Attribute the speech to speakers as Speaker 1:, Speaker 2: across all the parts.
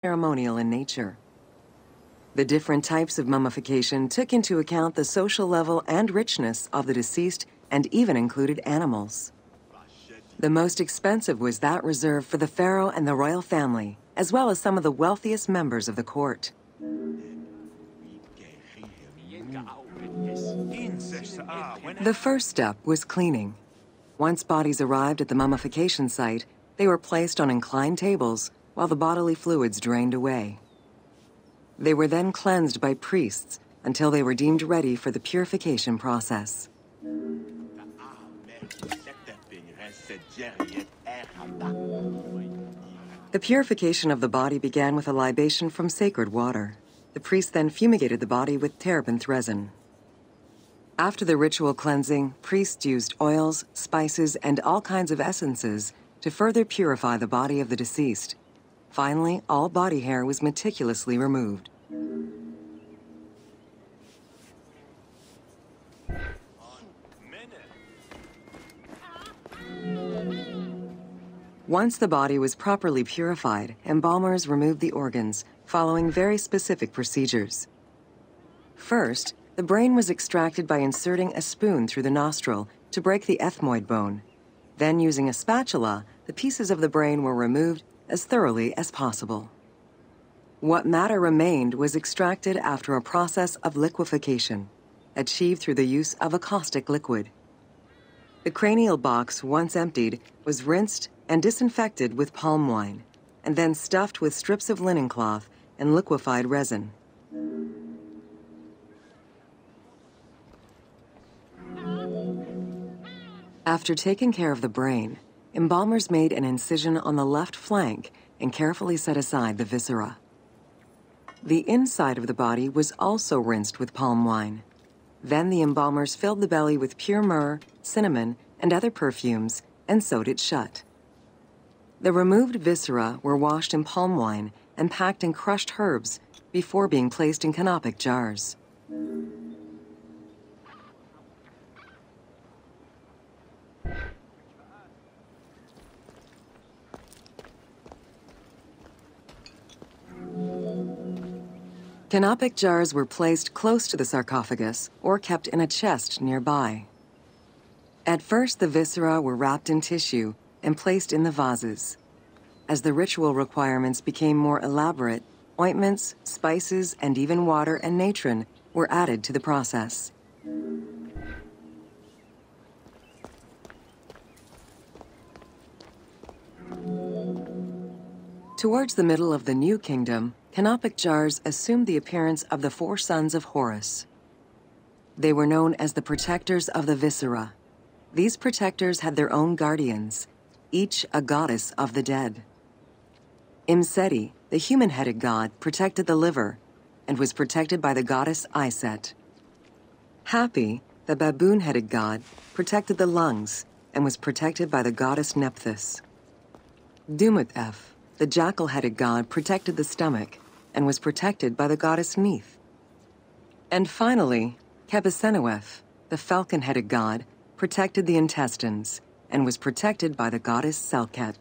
Speaker 1: ceremonial in nature. The different types of mummification took into account the social level and richness of the deceased and even included animals. The most expensive was that reserved for the pharaoh and the royal family, as well as some of the wealthiest members of the court. The first step was cleaning. Once bodies arrived at the mummification site, they were placed on inclined tables while the bodily fluids drained away. They were then cleansed by priests until they were deemed ready for the purification process. The purification of the body began with a libation from sacred water. The priest then fumigated the body with terebinth resin. After the ritual cleansing, priests used oils, spices, and all kinds of essences to further purify the body of the deceased. Finally, all body hair was meticulously removed. Once the body was properly purified, embalmers removed the organs, following very specific procedures. First, the brain was extracted by inserting a spoon through the nostril to break the ethmoid bone. Then, using a spatula, the pieces of the brain were removed as thoroughly as possible. What matter remained was extracted after a process of liquefaction, achieved through the use of a caustic liquid. The cranial box, once emptied, was rinsed and disinfected with palm wine, and then stuffed with strips of linen cloth and liquefied resin. After taking care of the brain, embalmers made an incision on the left flank and carefully set aside the viscera. The inside of the body was also rinsed with palm wine. Then the embalmers filled the belly with pure myrrh, cinnamon, and other perfumes and sewed it shut. The removed viscera were washed in palm wine and packed in crushed herbs before being placed in canopic jars. Canopic jars were placed close to the sarcophagus or kept in a chest nearby. At first, the viscera were wrapped in tissue and placed in the vases. As the ritual requirements became more elaborate, ointments, spices, and even water and natron were added to the process. Towards the middle of the New Kingdom, canopic jars assumed the appearance of the 4 sons of Horus. They were known as the protectors of the viscera. These protectors had their own guardians, each a goddess of the dead. Imseti, the human-headed god, protected the liver and was protected by the goddess Iset. Hapi, the baboon-headed god, protected the lungs and was protected by the goddess Nephthys. Dumut-Ef, the jackal-headed god, protected the stomach and was protected by the goddess Neith. And finally, Kebesenuef, the falcon-headed god, protected the intestines and was protected by the goddess Selket.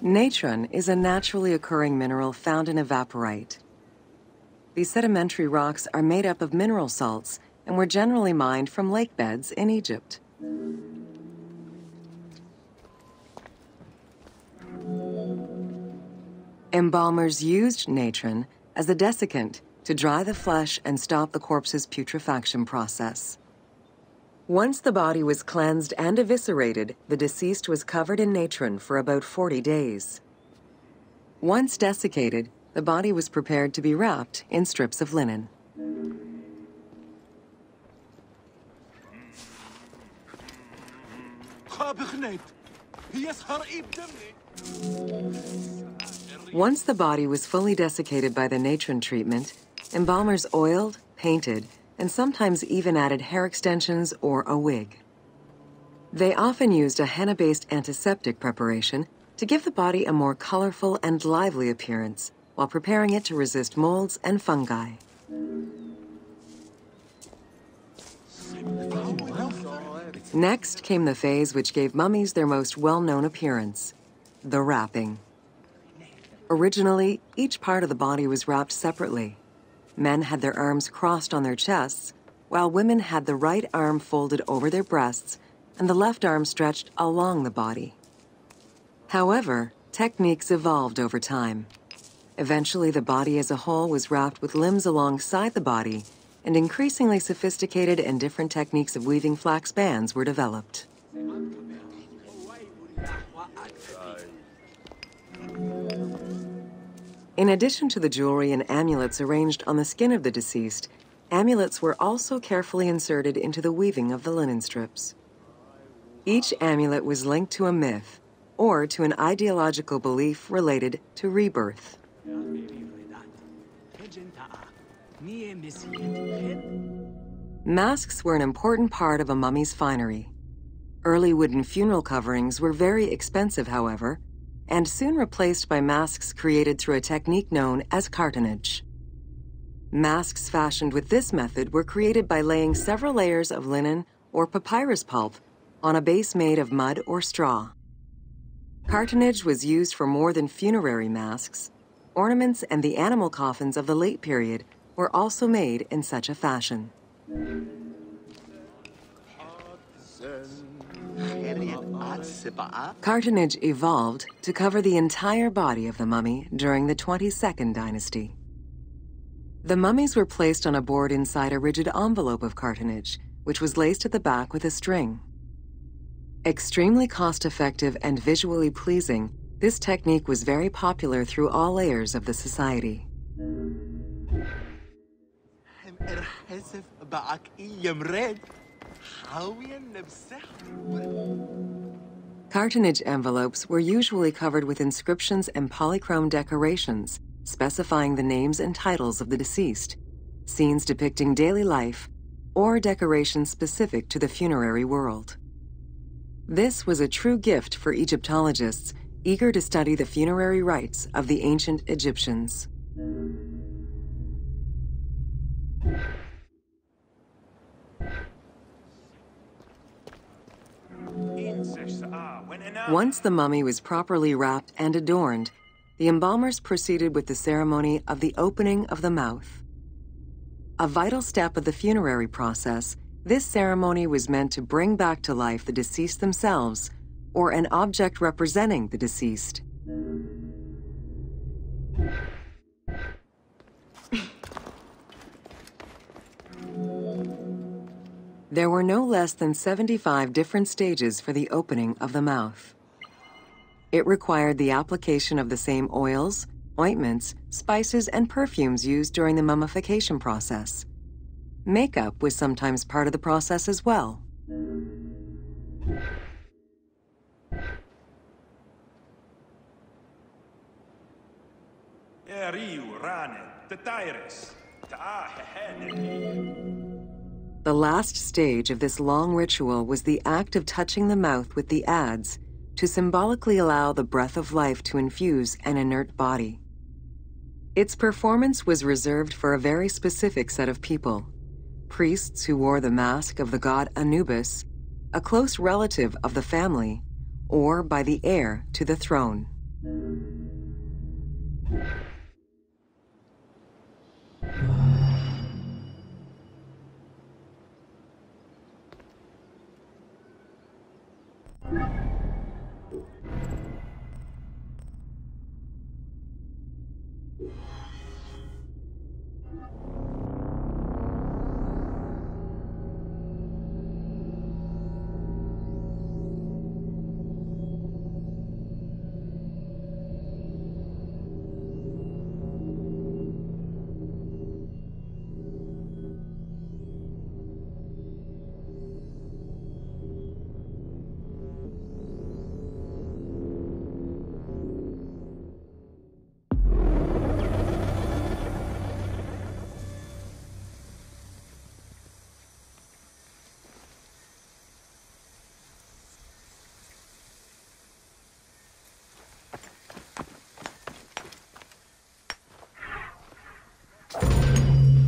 Speaker 1: Natron is a naturally occurring mineral found in evaporite. These sedimentary rocks are made up of mineral salts and were generally mined from lake beds in Egypt. Embalmers used natron as a desiccant to dry the flesh and stop the corpse's putrefaction process. Once the body was cleansed and eviscerated, the deceased was covered in natron for about 40 days. Once desiccated, the body was prepared to be wrapped in strips of linen. Once the body was fully desiccated by the natron treatment, embalmers oiled, painted, and sometimes even added hair extensions or a wig. They often used a henna-based antiseptic preparation to give the body a more colorful and lively appearance while preparing it to resist molds and fungi. Next came the phase which gave mummies their most well-known appearance, the wrapping. Originally, each part of the body was wrapped separately. Men had their arms crossed on their chests, while women had the right arm folded over their breasts and the left arm stretched along the body. However, techniques evolved over time. Eventually, the body as a whole was wrapped with limbs alongside the body, and increasingly sophisticated and different techniques of weaving flax bands were developed. In addition to the jewelry and amulets arranged on the skin of the deceased, amulets were also carefully inserted into the weaving of the linen strips. Each amulet was linked to a myth, or to an ideological belief related to rebirth. Masks were an important part of a mummy's finery. Early wooden funeral coverings were very expensive, however, and soon replaced by masks created through a technique known as cartonnage. Masks fashioned with this method were created by laying several layers of linen or papyrus pulp on a base made of mud or straw. Cartonnage was used for more than funerary masks. Ornaments and the animal coffins of the late period were also made in such a fashion. Cartonnage evolved to cover the entire body of the mummy during the 22nd dynasty. The mummies were placed on a board inside a rigid envelope of cartonnage, which was laced at the back with a string. Extremely cost-effective and visually pleasing, this technique was very popular through all layers of the society. Cartonnage envelopes were usually covered with inscriptions and polychrome decorations, specifying the names and titles of the deceased, scenes depicting daily life, or decorations specific to the funerary world. This was a true gift for Egyptologists eager to study the funerary rites of the ancient Egyptians. Once the mummy was properly wrapped and adorned, the embalmers proceeded with the ceremony of the opening of the mouth. A vital step of the funerary process, this ceremony was meant to bring back to life the deceased themselves or an object representing the deceased. There were no less than 75 different stages for the opening of the mouth. It required the application of the same oils, ointments, spices, and perfumes used during the mummification process. Makeup was sometimes part of the process as well. The last stage of this long ritual was the act of touching the mouth with the adze to symbolically allow the breath of life to infuse an inert body. Its performance was reserved for a very specific set of people: priests who wore the mask of the god Anubis, a close relative of the family, or by the heir to the throne.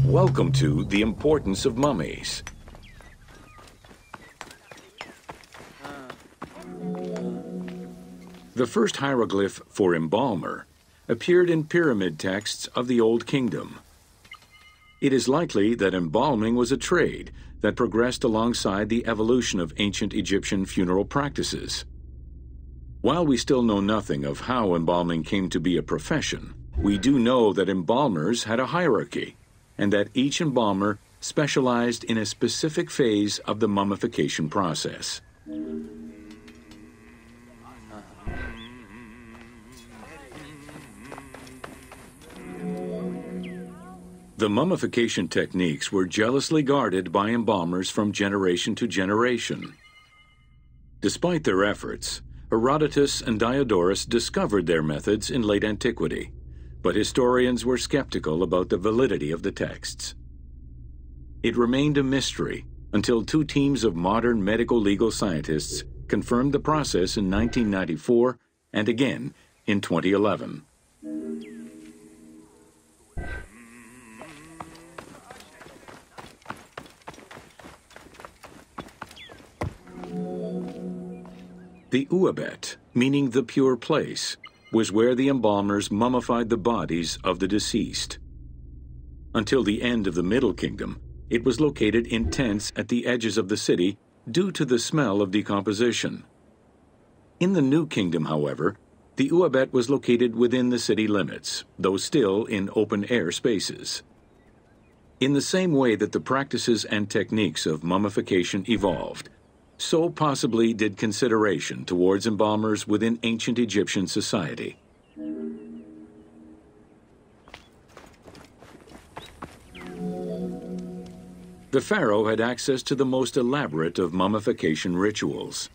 Speaker 2: Welcome to The Importance of Mummies. The first hieroglyph for embalmer appeared in pyramid texts of the Old Kingdom. It is likely that embalming was a trade that progressed alongside the evolution of ancient Egyptian funeral practices. While we still know nothing of how embalming came to be a profession, we do know that embalmers had a hierarchy, and that each embalmer specialized in a specific phase of the mummification process. The mummification techniques were jealously guarded by embalmers from generation to generation. Despite their efforts, Herodotus and Diodorus discovered their methods in late antiquity, but historians were skeptical about the validity of the texts. It remained a mystery until two teams of modern medical legal scientists confirmed the process in 1994 and again in 2011. The Uabet, meaning the pure place, was where the embalmers mummified the bodies of the deceased. Until the end of the Middle Kingdom, it was located in tents at the edges of the city due to the smell of decomposition. In the New Kingdom, however, the Uabet was located within the city limits, though still in open-air spaces. In the same way that the practices and techniques of mummification evolved, so possibly did consideration towards embalmers within ancient Egyptian society. The pharaoh had access to the most elaborate of mummification rituals.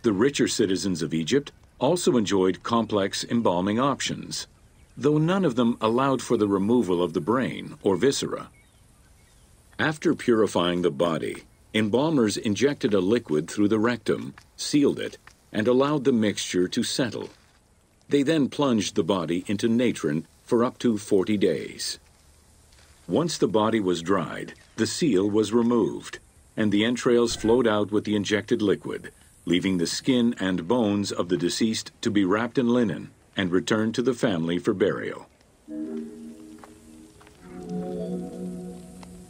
Speaker 2: The richer citizens of Egypt also enjoyed complex embalming options, though none of them allowed for the removal of the brain or viscera. After purifying the body, embalmers injected a liquid through the rectum, sealed it, and allowed the mixture to settle. They then plunged the body into natron for up to 40 days. Once the body was dried, the seal was removed, and the entrails flowed out with the injected liquid, leaving the skin and bones of the deceased to be wrapped in linen and returned to the family for burial.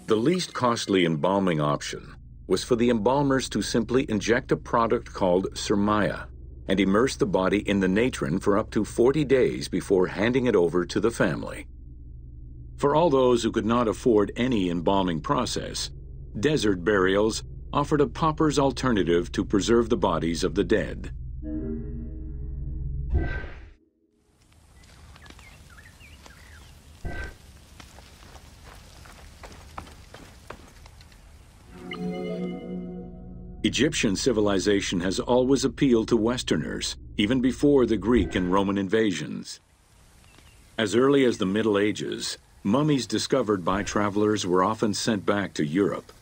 Speaker 2: The least costly embalming option was for the embalmers to simply inject a product called surmaya and immerse the body in the natron for up to 40 days before handing it over to the family. For all those who could not afford any embalming process, desert burials offered a pauper's alternative to preserve the bodies of the dead. Egyptian civilization has always appealed to Westerners, even before the Greek and Roman invasions. As early as the Middle Ages, mummies discovered by travelers were often sent back to Europe.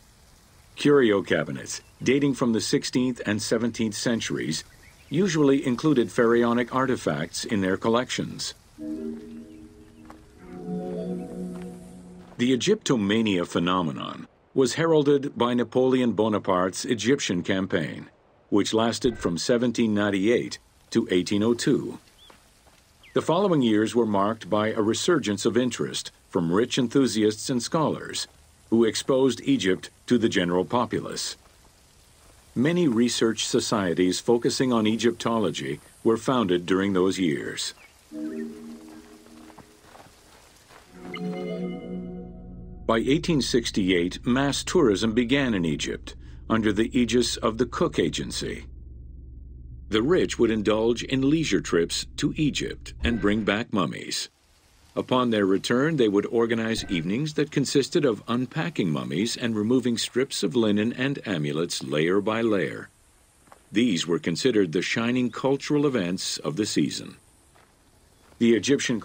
Speaker 2: Curio cabinets, dating from the 16th and 17th centuries, usually included pharaonic artifacts in their collections. The Egyptomania phenomenon was heralded by Napoleon Bonaparte's Egyptian campaign, which lasted from 1798 to 1802. The following years were marked by a resurgence of interest from rich enthusiasts and scholars who exposed Egypt to the general populace. Many research societies focusing on Egyptology were founded during those years. By 1868, mass tourism began in Egypt under the aegis of the Cook Agency. The rich would indulge in leisure trips to Egypt and bring back mummies. Upon their return, they would organize evenings that consisted of unpacking mummies and removing strips of linen and amulets layer by layer. These were considered the shining cultural events of the season. The Egyptian...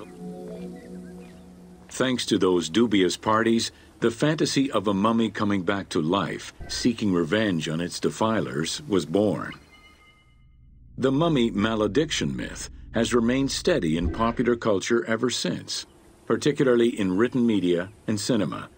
Speaker 2: Thanks to those dubious parties, the fantasy of a mummy coming back to life, seeking revenge on its defilers, was born. The mummy malediction myth has remained steady in popular culture ever since, particularly in written media and cinema.